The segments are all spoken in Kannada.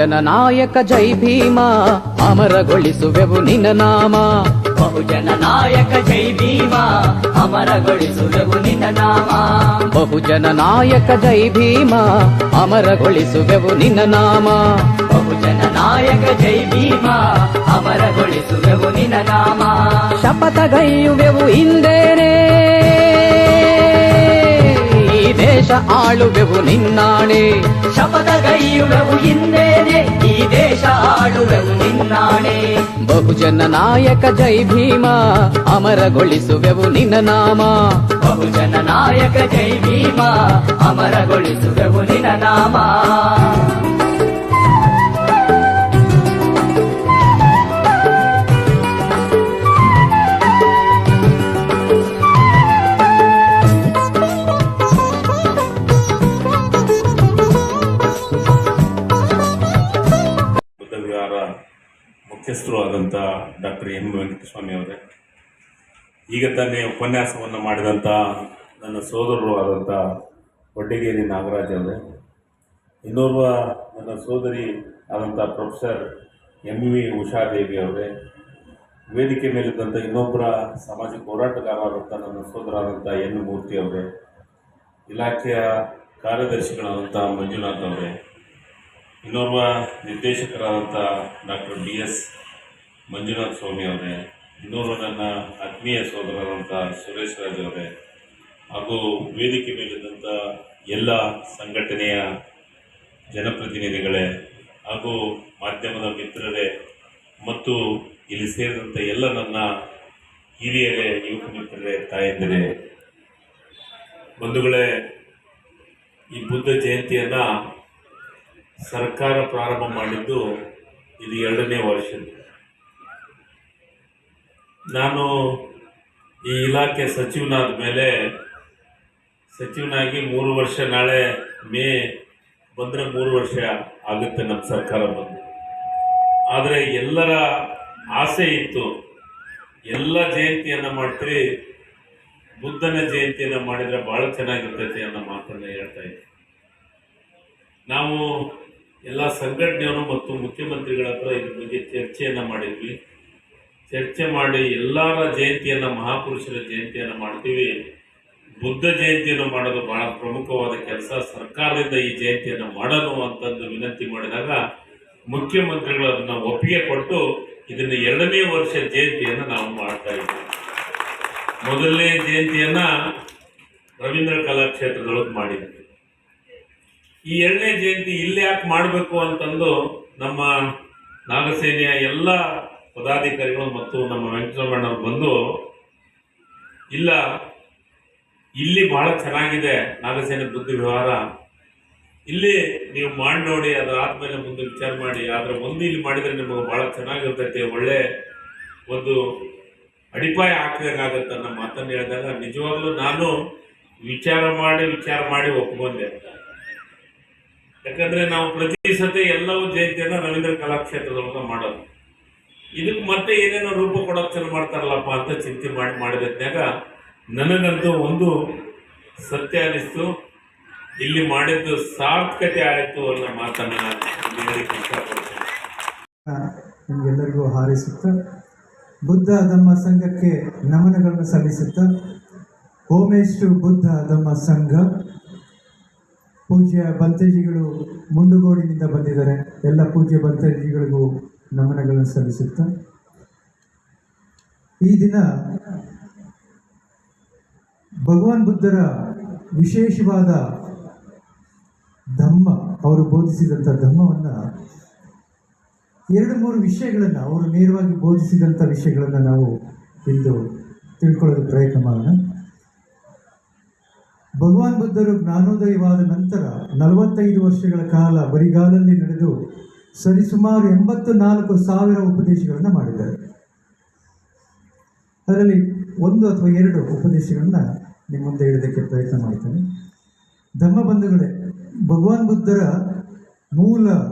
ಬಹುಜನ ನಾಯಕ ಜೈ ಭೀಮ ಅಮರಗೊಳಿಸುವೆವು ನಿನ್ನ ನಾಮ. ಬಹುಜನ ನಾಯಕ ಜೈ ಭೀಮ ಅಮರಗೊಳಿಸುವೆವು ನಿನ್ನ ನಾಮ. ಬಹುಜನ ನಾಯಕ ಜೈ ಭೀಮ ಅಮರಗೊಳಿಸುವೆವು ನಿನ್ನ ನಾಮ. ಬಹುಜನ ನಾಯಕ ಜೈ ಭೀಮ ಅಮರಗೊಳಿಸುವೆವು ನಿನ್ನ ನಾಮ. ಶಪಥಗೈಯುವೆವು ಹಿಂದೇನೆ ಈ ದೇಶ ಆಳುವೆವು ನಿನ್ನಾಣೆ. ಶಪಥಗೈಯುವೆವು ಹಿಂದೇನೆ ಈ ದೇಶ ಆಳುವೆವು ನಿನ್ನಾಣೆ. ಬಹುಜನ ನಾಯಕ ಜೈ ಭೀಮ ಅಮರಗೊಳಿಸುವೆವು ನಿನ್ನ ನಾಮ. ಬಹುಜನ ನಾಯಕ ಜೈ ಭೀಮ ಅಮರಗೊಳಿಸುವೆವು ನಿನ್ನ ನಾಮ. ಮುಖ್ಯಸ್ಥರು ಆದಂಥ ಡಾಕ್ಟರ್ ಎಂ ವೆಂಕಟಸ್ವಾಮಿ ಅವರೇ, ಈಗ ತಾನೇ ಉಪನ್ಯಾಸವನ್ನು ಮಾಡಿದಂಥ ನನ್ನ ಸೋದರರು ಆದಂಥ ವಡ್ಡಿಗೇರಿ ನಾಗರಾಜ್ ಅವರೇ, ಇನ್ನೋರ್ವ ನನ್ನ ಸೋದರಿ ಆದಂಥ ಪ್ರೊಫೆಸರ್ MV ಉಷಾದೇವಿ ಅವರೇ, ವೇದಿಕೆ ಮೇಲಿದ್ದಂಥ ಇನ್ನೊಬ್ಬರ ಸಾಮಾಜಿಕ ಹೋರಾಟಗಾರರಾದಂಥ ನನ್ನ ಸೋದರಾದಂಥ N ಮೂರ್ತಿ ಅವರೇ, ಇಲಾಖೆಯ ಕಾರ್ಯದರ್ಶಿಗಳಾದಂಥ ಮಂಜುನಾಥ್ ಅವರೇ, ಇನ್ನೋರ್ವ ನಿರ್ದೇಶಕರಾದಂಥ ಡಾಕ್ಟರ್ DS ಮಂಜುನಾಥ್ ಸ್ವಾಮಿ ಅವರೇ, ಇನ್ನೋರ್ವ ನನ್ನ ಆತ್ಮೀಯ ಸೋದರರಾದಂಥ ಸುರೇಶ್ ರಾಜ್ ಅವರೇ, ಹಾಗೂ ವೇದಿಕೆ ಮೇಲಿದ್ದಂಥ ಎಲ್ಲ ಸಂಘಟನೆಯ ಜನಪ್ರತಿನಿಧಿಗಳೇ ಹಾಗೂ ಮಾಧ್ಯಮದ ಮಿತ್ರರೇ ಮತ್ತು ಇಲ್ಲಿ ಸೇರಿದಂಥ ಎಲ್ಲ ನನ್ನ ಹಿರಿಯರೇ, ಯುವಕ ಮಿತ್ರರೇ, ತಾಯಂದಿರೇ, ಬಂಧುಗಳೇ, ಈ ಬುದ್ಧ ಜಯಂತಿಯನ್ನು ಸರ್ಕಾರ ಪ್ರಾರಂಭ ಮಾಡಿದ್ದು ಇದು 2ನೇ ವರ್ಷದ್ದು. ನಾನು ಈ ಇಲಾಖೆ ಸಚಿವನಾದ ಮೇಲೆ ಸಚಿವನಾಗಿ 3 ವರ್ಷ, ನಾಳೆ ಮೇ ಬಂದರೆ 3 ವರ್ಷ ಆಗುತ್ತೆ ನಮ್ಮ ಸರ್ಕಾರ ಬಂದು. ಆದರೆ ಎಲ್ಲರ ಆಸೆ ಇತ್ತು, ಎಲ್ಲ ಜಯಂತಿಯನ್ನು ಮಾಡ್ತೀರಿ, ಬುದ್ಧನ ಜಯಂತಿಯನ್ನು ಮಾಡಿದರೆ ಭಾಳ ಚೆನ್ನಾಗಿರ್ತೈತೆ ಅನ್ನೋ ಮಾತನ್ನು ಹೇಳ್ತಾ ಇದ್ದೆ. ನಾವು ಎಲ್ಲ ಸಂಘಟನೆಯವರು ಮತ್ತು ಮುಖ್ಯಮಂತ್ರಿಗಳ ಹತ್ರ ಇದ್ರ ಬಗ್ಗೆ ಚರ್ಚೆಯನ್ನು ಮಾಡಿದ್ವಿ. ಚರ್ಚೆ ಮಾಡಿ ಎಲ್ಲರ ಜಯಂತಿಯನ್ನು, ಮಹಾಪುರುಷರ ಜಯಂತಿಯನ್ನು ಮಾಡ್ತೀವಿ, ಬುದ್ಧ ಜಯಂತಿಯನ್ನು ಮಾಡೋದು ಬಹಳ ಪ್ರಮುಖವಾದ ಕೆಲಸ, ಸರ್ಕಾರದಿಂದ ಈ ಜಯಂತಿಯನ್ನು ಮಾಡೋಣ ಅಂತಂದು ವಿನಂತಿ ಮಾಡಿದಾಗ ಮುಖ್ಯಮಂತ್ರಿಗಳು ಅದನ್ನು ಒಪ್ಪಿಗೆ ಕೊಟ್ಟು ಇದನ್ನು 2ನೇ ವರ್ಷ ಜಯಂತಿಯನ್ನು ನಾವು ಮಾಡ್ತಾ ಇದ್ದೀವಿ. ಮೊದಲನೇ ಜಯಂತಿಯನ್ನು ರವೀಂದ್ರ ಕಲಾಕ್ಷೇತ್ರದೊಳಗೆ ಮಾಡಿದ್ವಿ. ಈ 2ನೇ ಜಯಂತಿ ಇಲ್ಲಿ ಯಾಕೆ ಮಾಡಬೇಕು ಅಂತಂದು ನಮ್ಮ ನಾಗಸೇನೆಯ ಎಲ್ಲ ಪದಾಧಿಕಾರಿಗಳು ಮತ್ತು ನಮ್ಮ ವೆಂಕಟರಮಣ್ಣವ್ರು ಬಂದು, ಇಲ್ಲ ಇಲ್ಲಿ ಬಹಳ ಚೆನ್ನಾಗಿದೆ ನಾಗಸೇನೆ ಬುದ್ಧ ವಿಹಾರ, ಇಲ್ಲಿ ನೀವು ಮಾಡಿ ನೋಡಿ, ಅದಾದ್ಮೇಲೆ ಮುಂದೆ ವಿಚಾರ ಮಾಡಿ, ಆದರೆ ಒಂದು ಇಲ್ಲಿ ಮಾಡಿದರೆ ನಿಮಗೆ ಭಾಳ ಚೆನ್ನಾಗಿರ್ತೈತೆ, ಒಳ್ಳೆ ಒಂದು ಅಡಿಪಾಯ ಹಾಕಿದಂಗಾಗತ್ತೆ ಅನ್ನೋ ಮಾತನ್ನು ಹೇಳಿದಾಗ ನಿಜವಾಗ್ಲೂ ನಾನು ವಿಚಾರ ಮಾಡಿ ಒಪ್ಕೊಂಡೆ. ಯಾಕಂದರೆ ನಾವು ಪ್ರತಿ ಸತಿ ಎಲ್ಲವೂ ಜಯಂತಿಯನ್ನು ರವೀಂದ್ರ ಕಲಾಕ್ಷೇತ್ರದೊಳಗೆ ಮಾಡೋದು, ಇದಕ್ಕೆ ಮತ್ತೆ ಏನೇನೋ ರೂಪ ಕೊಡೋಕೆ ಚಲೋ ಮಾಡ್ತಾರಲ್ಲಪ್ಪ ಅಂತ ಚಿಂತೆ ಮಾಡಿದಾಗ ನನಗಂತೂ ಒಂದು ಸತ್ಯ ಅನಿಸ್ತು, ಇಲ್ಲಿ ಮಾಡಿದ್ದು ಸಾರ್ಥಕತೆ ಆಯಿತು ಅನ್ನೋ ಮಾತನ್ನು ನಾನು ಹೇಳಲಿಕ್ಕೆ ಇಷ್ಟಪಡ್ತೇನೆ. ನಿಮಗೆಲ್ಲರಿಗೂ ಹಾರೈಸುತ್ತಾ ಬುದ್ಧ ಧಮ್ಮ ಸಂಘಕ್ಕೆ ನಮನಗಳನ್ನು ಸಲ್ಲಿಸುತ್ತಾ, ಓಮೇಶು ಬುದ್ಧ ಧಮ್ಮ ಸಂಘ ಪೂಜ್ಯ ಬಂತೇಜಿಗಳು ಮುಂಡುಗೋಡಿನಿಂದ ಬಂದಿದ್ದಾರೆ. ಎಲ್ಲ ಪೂಜ್ಯ ಬಂತೇಜಿಗಳಿಗೂ ನಮನಗಳನ್ನು ಸಲ್ಲಿಸುತ್ತಾ, ಈ ದಿನ ಭಗವಾನ್ ಬುದ್ಧರ ವಿಶೇಷವಾದ ಧಮ್ಮ, ಅವರು ಬೋಧಿಸಿದಂಥ ಧಮ್ಮವನ್ನು 2-3 ವಿಷಯಗಳನ್ನು, ಅವರು ನೇರವಾಗಿ ಬೋಧಿಸಿದಂಥ ವಿಷಯಗಳನ್ನು ನಾವು ಇಂದು ತಿಳ್ಕೊಳ್ಳೋದು ಪ್ರಯತ್ನ ಮಾಡೋಣ. ಭಗವಾನ್ ಬುದ್ಧರು ಜ್ಞಾನೋದಯವಾದ ನಂತರ 45 ವರ್ಷಗಳ ಕಾಲ ಬರಿಗಾಲಲ್ಲಿ ನಡೆದು ಸರಿಸುಮಾರು 84,000 ಉಪದೇಶಗಳನ್ನು ಮಾಡಿದ್ದಾರೆ. ಅದರಲ್ಲಿ 1 ಅಥವಾ 2 ಉಪದೇಶಗಳನ್ನು ನಿಮ್ಮ ಮುಂದೆ ಇಡೋದಕ್ಕೆ ಪ್ರಯತ್ನ ಮಾಡ್ತೇನೆ. ಧಮ್ಮಬಂಧುಗಳೇ, ಭಗವಾನ್ ಬುದ್ಧರ ಮೂಲ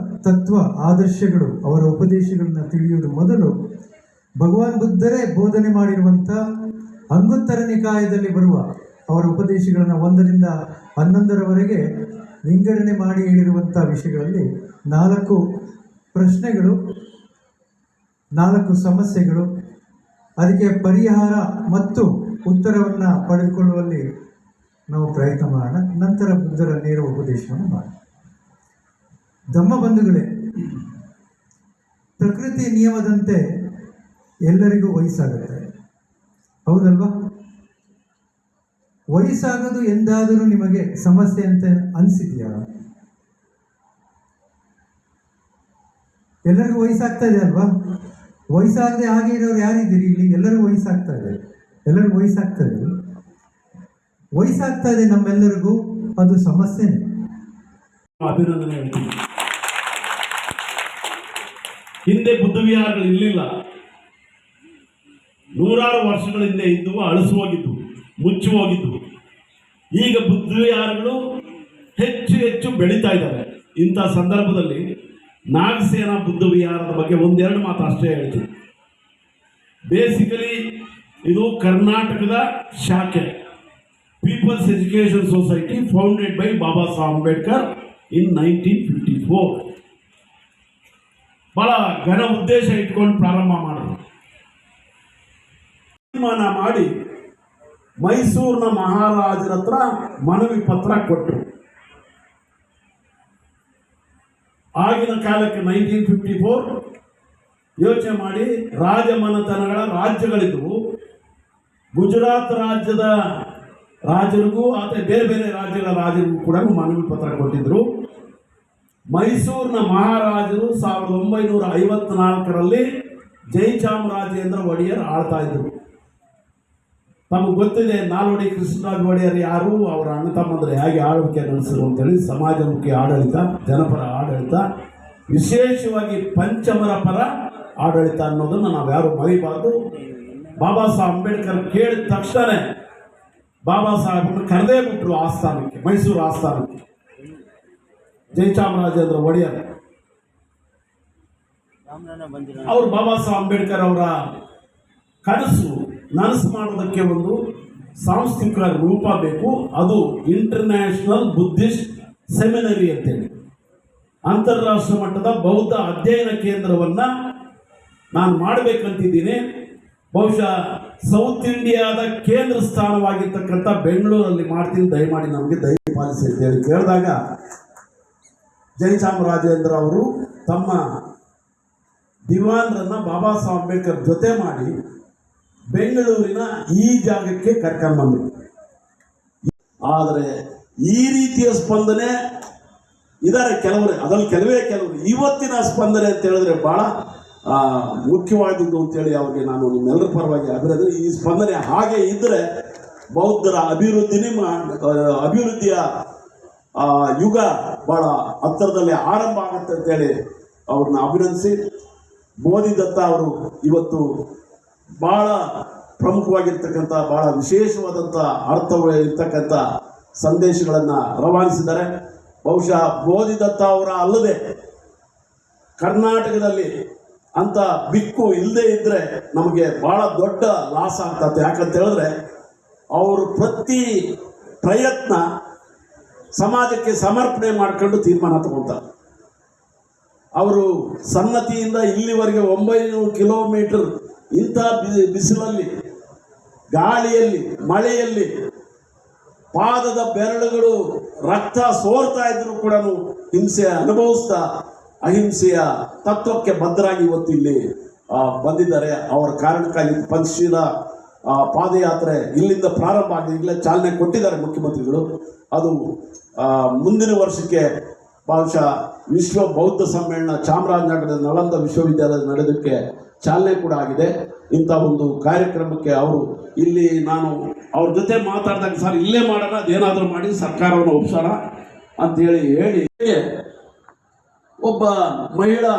ತತ್ವ ಆದರ್ಶಗಳು, ಅವರ ಉಪದೇಶಗಳನ್ನು ತಿಳಿಯುವುದು ಮೊದಲು ಭಗವಾನ್ ಬುದ್ಧರೇ ಬೋಧನೆ ಮಾಡಿರುವಂಥ ಅಂಗುತ್ತರ ನಿಕಾಯದಲ್ಲಿ ಬರುವ ಅವರ ಉಪದೇಶಗಳನ್ನು 1ರಿಂದ 11ರವರೆಗೆ ವಿಂಗಡಣೆ ಮಾಡಿ ಹೇಳಿರುವಂಥ ವಿಷಯಗಳಲ್ಲಿ 4 ಪ್ರಶ್ನೆಗಳು, 4 ಸಮಸ್ಯೆಗಳು, ಅದಕ್ಕೆ ಪರಿಹಾರ ಮತ್ತು ಉತ್ತರವನ್ನು ಪಡೆದುಕೊಳ್ಳುವಲ್ಲಿ ನಾವು ಪ್ರಯತ್ನ ಮಾಡೋಣ. ನಂತರ ಬುದ್ಧರ ನೇರ ಉಪದೇಶವನ್ನು ಮಾಡೋಣ. ಧಮ್ಮ ಬಂಧುಗಳೇ, ಪ್ರಕೃತಿ ನಿಯಮದಂತೆ ಎಲ್ಲರಿಗೂ ವಯಸ್ಸಾಗುತ್ತೆ, ಹೌದಲ್ವಾ? ವಯಸ್ಸಾಗೋದು ಎಂದಾದರೂ ನಿಮಗೆ ಸಮಸ್ಯೆ ಅಂತ ಅನಿಸಿದೆಯಾ? ಎಲ್ಲರಿಗೂ ವಯಸ್ಸಾಗ್ತಾ ಇದೆ ಅಲ್ವಾ? ವಯಸ್ಸಾಗದೆ ಹಾಗೆ ಇರೋರು ಯಾರಿದ್ದೀರಿ ಇಲ್ಲಿ? ಎಲ್ಲರಿಗೂ ವಯಸ್ಸಾಗ್ತಾ ಇದೆ, ಎಲ್ಲರಿಗೂ ವಯಸ್ಸಾಗ್ತಾ ಇದೆ. ವಯಸ್ಸಾಗ್ತಾ ಇದೆ ನಮ್ಮೆಲ್ಲರಿಗೂ, ಅದು ಸಮಸ್ಯೆನೇ. ಅಭಿನಂದನೆ ಹೇಳ್ತೀನಿ. ಹಿಂದೆ ಬುದ್ಧ ವಿಹಾರಗಳು ಇರಲಿಲ್ಲ. ನೂರಾರು ವರ್ಷಗಳ ಹಿಂದೆ ಇದ್ದು ಅಳಿಸಿ ಹೋಗಿದ್ದು, ಮುಚ್ಚಿ ಹೋಗಿದ್ದು. ಈಗ ಬುದ್ಧ ವಿಹಾರಗಳು ಹೆಚ್ಚು ಹೆಚ್ಚು ಬೆಳೀತಾ ಇದ್ದಾವೆ. ಇಂಥ ಸಂದರ್ಭದಲ್ಲಿ ನಾಗಸೇನಾ ಬುದ್ಧ ವಿಹಾರದ ಬಗ್ಗೆ 1-2 ಮಾತು ಅಷ್ಟೇ ಹೇಳ್ತೀನಿ. ಬೇಸಿಕಲಿ ಇದು ಕರ್ನಾಟಕದ ಶಾಖೆ, people's education society, founded by Baba Saheb Ambedkar in 1954. ಬಹಳ ಘನ ಉದ್ದೇಶ ಇಟ್ಕೊಂಡು ಪ್ರಾರಂಭ ಮಾಡಿದ್ರು. ತೀರ್ಮಾನ ಮಾಡಿ ಮೈಸೂರಿನ ಮಹಾರಾಜರ ಹತ್ರ ಮನವಿ ಪತ್ರ ಕೊಟ್ಟರು. ಆಗಿನ ಕಾಲಕ್ಕೆ 1954 ಯೋಚನೆ ಮಾಡಿ, ರಾಜಮನೆತನಗಳ ರಾಜ್ಯಗಳಿದ್ದವು. ಗುಜರಾತ್ ರಾಜ್ಯದ ರಾಜರಿಗೂ ಅಥವಾ ಬೇರೆ ಬೇರೆ ರಾಜ್ಯಗಳ ರಾಜರಿಗೂ ಕೂಡ ಮನವಿ ಪತ್ರ ಕೊಟ್ಟಿದ್ರು. ಮೈಸೂರಿನ ಮಹಾರಾಜರು 1954ರಲ್ಲಿ ಜಯಚಾಮರಾಜೇಂದ್ರ ಒಡೆಯರ್ ಆಳ್ತಾ ಇದ್ರು. ತಮಗೆ ಗೊತ್ತಿದೆ, ನಾಲ್ವಡಿ ಕೃಷ್ಣರಾಜ ಒಡೆಯರ್ ಯಾರು, ಅವರ ಅಣ್ಣ ತಮ್ಮಂದ್ರೆ ಹೇಗೆ ಆಳ್ವಿಕೆ ನಡೆಸಿದ್ರು ಅಂತೇಳಿ. ಸಮಾಜಮುಖಿ ಆಡಳಿತ, ಜನಪರ ಆಡಳಿತ, ವಿಶೇಷವಾಗಿ ಪಂಚಮರ ಪರ ಆಡಳಿತ ಅನ್ನೋದನ್ನು ನಾವ್ಯಾರು ಮರಿಬಾರ್ದು. ಬಾಬಾ ಸಾಹೇಬ್ ಅಂಬೇಡ್ಕರ್ ಕೇಳಿದ ತಕ್ಷಣ ಬಾಬಾ ಸಾಹೇಬನ್ನು ಕರೆದೇ ಬಿಟ್ರು ಆಸ್ಥಾನಕ್ಕೆ, ಮೈಸೂರು ಆಸ್ಥಾನಕ್ಕೆ. ಜಯಚಾಮರಾಜೇಂದ್ರ ಒಡೆಯರ್ ಅವರು ಬಾಬಾ ಸಾಹೇಬ್ ಅಂಬೇಡ್ಕರ್ ಅವರ ನನಸು ಮಾಡೋದಕ್ಕೆ ಒಂದು ಸಾಂಸ್ಥಿಕ ರೂಪ ಬೇಕು. ಅದು ಇಂಟರ್ನ್ಯಾಷನಲ್ ಬುದ್ಧಿಸ್ಟ್ ಸೆಮಿನರಿ ಅಂತೇಳಿ ಅಂತಾರಾಷ್ಟ್ರೀಯ ಮಟ್ಟದ ಬೌದ್ಧ ಅಧ್ಯಯನ ಕೇಂದ್ರವನ್ನು ನಾನು ಮಾಡಬೇಕಂತಿದ್ದೀನಿ. ಬಹುಶಃ ಸೌತ್ ಇಂಡಿಯಾದ ಕೇಂದ್ರ ಸ್ಥಾನವಾಗಿರ್ತಕ್ಕಂಥ ಬೆಂಗಳೂರಲ್ಲಿ ಮಾಡ್ತೀನಿ, ದಯಮಾಡಿ ನಮಗೆ ದಯಪಾಲಿಸಿ ಅಂತೇಳಿ ಕೇಳಿದಾಗ ಜಯಚಾಮರಾಜೇಂದ್ರ ಅವರು ತಮ್ಮ ದಿವಾನ್ರನ್ನ ಬಾಬಾ ಸಾಹೇಬ್ ಅಂಬೇಡ್ಕರ್ ಜೊತೆ ಮಾಡಿ ಬೆಂಗಳೂರಿನ ಈ ಜಾಗಕ್ಕೆ ಕರ್ಕೊಂಡ್ಬಂದ್ರು. ಆದರೆ ಈ ರೀತಿಯ ಸ್ಪಂದನೆ ಇದ್ದಾರೆ ಕೆಲವರು, ಅದರಲ್ಲಿ ಕೆಲವರು. ಇವತ್ತಿನ ಸ್ಪಂದನೆ ಅಂತ ಹೇಳಿದ್ರೆ ಬಹಳ ಮುಖ್ಯವಾದದ್ದು ಅಂತೇಳಿ ಅವ್ರಿಗೆ ನಾನು ನಿಮ್ಮೆಲ್ಲರ ಪರವಾಗಿ ಅಭಿನಂದನೆ. ಈ ಸ್ಪಂದನೆ ಹಾಗೆ ಇದ್ದರೆ ಬೌದ್ಧರ ಅಭಿವೃದ್ಧಿಯ ಯುಗ ಬಹಳ ಹತ್ತಿರದಲ್ಲಿ ಆರಂಭ ಆಗುತ್ತೆ ಅಂತೇಳಿ ಅವ್ರನ್ನ ಅಭಿನಂದಿಸಿ, ಬೋಧಿದತ್ತ ಅವರು ಇವತ್ತು ಬಹಳ ಪ್ರಮುಖವಾಗಿರ್ತಕ್ಕಂಥ, ಬಹಳ ವಿಶೇಷವಾದಂಥ ಅರ್ಥವಿರ್ತಕ್ಕಂಥ ಸಂದೇಶಗಳನ್ನು ರವಾನಿಸಿದ್ದಾರೆ. ಬಹುಶಃ ಬೋಧಿದತ್ತ ಅವರ ಅಲ್ಲದೆ ಕರ್ನಾಟಕದಲ್ಲಿ ಅಂತ ಬಿಕ್ಕು ಇಲ್ಲದೆ ಇದ್ದರೆ ನಮಗೆ ಬಹಳ ದೊಡ್ಡ ಲಾಸ್ ಆಗ್ತದೆ. ಯಾಕಂತ ಹೇಳಿದ್ರೆ ಅವರು ಪ್ರತಿ ಪ್ರಯತ್ನ ಸಮಾಜಕ್ಕೆ ಸಮರ್ಪಣೆ ಮಾಡ್ಕೊಂಡು ತೀರ್ಮಾನ ತಗೊಳ್ತಾರೆ. ಅವರು ಸನ್ನತಿಯಿಂದ ಇಲ್ಲಿವರೆಗೆ 900 ಕಿಲೋಮೀಟರ್ ಇಂಥ ಬಿಸಿಲಲ್ಲಿ, ಗಾಳಿಯಲ್ಲಿ, ಮಳೆಯಲ್ಲಿ ಪಾದದ ಬೆರಳುಗಳು ರಕ್ತ ಸೋರ್ತಾ ಇದ್ರು ಕೂಡ ಹಿಂಸೆ ಅನುಭವಿಸ್ತಾ ಅಹಿಂಸೆಯ ತತ್ವಕ್ಕೆ ಬದ್ಧರಾಗಿ ಇವತ್ತು ಇಲ್ಲಿ ಬಂದಿದ್ದಾರೆ. ಅವರ ಕಾರಣಕ್ಕಾಗಿ ಪಂಚಶೀಲ ಪಾದಯಾತ್ರೆ ಇಲ್ಲಿಂದ ಪ್ರಾರಂಭ ಆಗಿದೆ, ಈಗಲೇ ಚಾಲನೆ ಕೊಟ್ಟಿದ್ದಾರೆ ಮುಖ್ಯಮಂತ್ರಿಗಳು. ಅದು ಮುಂದಿನ ವರ್ಷಕ್ಕೆ ಬಹುಶಃ ವಿಶ್ವ ಬೌದ್ಧ ಸಮ್ಮೇಳನ ಚಾಮರಾಜನಗರದ ನಳಂದ ವಿಶ್ವವಿದ್ಯಾಲಯದ ನಡೆದಕ್ಕೆ ಚಾಲನೆ ಕೂಡ ಆಗಿದೆ. ಇಂಥ ಒಂದು ಕಾರ್ಯಕ್ರಮಕ್ಕೆ ಅವರು ಇಲ್ಲಿ ನಾನು ಅವ್ರ ಜೊತೆ ಮಾತಾಡಿದಾಗ, ಸರ್ ಇಲ್ಲೇ ಮಾಡೋಣ, ಅದೇನಾದರೂ ಮಾಡಿ ಸರ್ಕಾರವನ್ನು ಒಪ್ಸೋಣ ಅಂತೇಳಿ ಹೇಳಿ ಒಬ್ಬ ಮಹಿಳಾ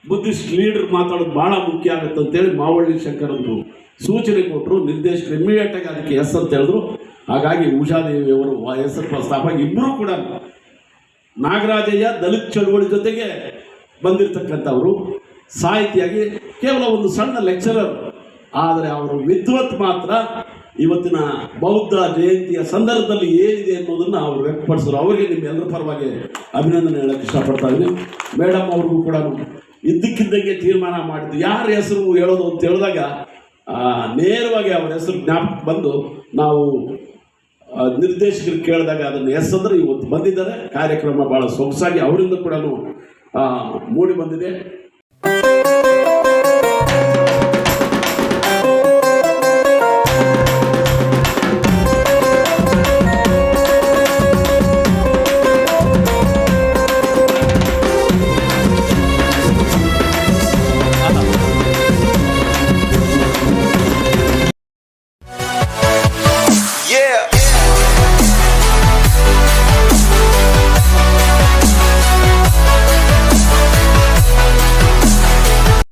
ಬುದ್ಧಿಸ್ಟ್ ಲೀಡರ್ ಮಾತಾಡೋದು ಭಾಳ ಮುಖ್ಯ ಆಗುತ್ತೆ ಅಂತೇಳಿ ಮಾವಳ್ಳಿ ಶಂಕರನ್ನು ಸೂಚನೆ ಕೊಟ್ಟರು. ನಿರ್ದೇಶಕರು ಇಮಿಡಿಯೇಟಾಗಿ ಅದಕ್ಕೆ ಎಸ್ ಅಂತ ಹೇಳಿದ್ರು. ಹಾಗಾಗಿ ಉಷಾದೇವಿ ಅವರು ಹೆಸರು ಪ್ರಸ್ತಾಪ. ಇಬ್ಬರೂ ಕೂಡ ನಾಗರಾಜಯ್ಯ ದಲಿತ ಚಳುವಳಿ ಜೊತೆಗೆ ಬಂದಿರತಕ್ಕಂಥವರು, ಸಾಹಿತಿಯಾಗಿ ಕೇವಲ ಒಂದು ಸಣ್ಣ ಲೆಕ್ಚರರ್, ಆದರೆ ಅವರು ವಿದ್ವತ್ ಮಾತ್ರ ಇವತ್ತಿನ ಬೌದ್ಧ ಜಯಂತಿಯ ಸಂದರ್ಭದಲ್ಲಿ ಏನಿದೆ ಅನ್ನೋದನ್ನು ಅವರು ವ್ಯಕ್ತಪಡಿಸಿದ್ರು. ಅವರಿಗೆ ನಿಮ್ಮೆಲ್ಲರ ಪರವಾಗಿ ಅಭಿನಂದನೆ ಹೇಳಕ್ಕೆ ಇಷ್ಟಪಡ್ತಾ ಇದ್ದೀನಿ. ಮೇಡಮ್ ಅವ್ರಿಗೂ ಕೂಡ ಇದ್ದಕ್ಕಿದ್ದಂಗೆ ತೀರ್ಮಾನ ಮಾಡಿದ್ದು ಯಾರ ಹೆಸರು ಹೇಳೋದು ಅಂತ ಹೇಳಿದಾಗ ನೇರವಾಗಿ ಅವ್ರ ಹೆಸರು ಜ್ಞಾಪಕ ಬಂದು ನಾವು ನಿರ್ದೇಶಕರು ಕೇಳಿದಾಗ ಅದನ್ನು ಎಸ್ ಅಂದ್ರೆ ಇವತ್ತು ಬಂದಿದ್ದಾರೆ. ಕಾರ್ಯಕ್ರಮ ಭಾಳ ಸೊಗಸಾಗಿ ಅವರಿಂದ ಕೂಡ ಮೂಡಿ ಬಂದಿದೆ.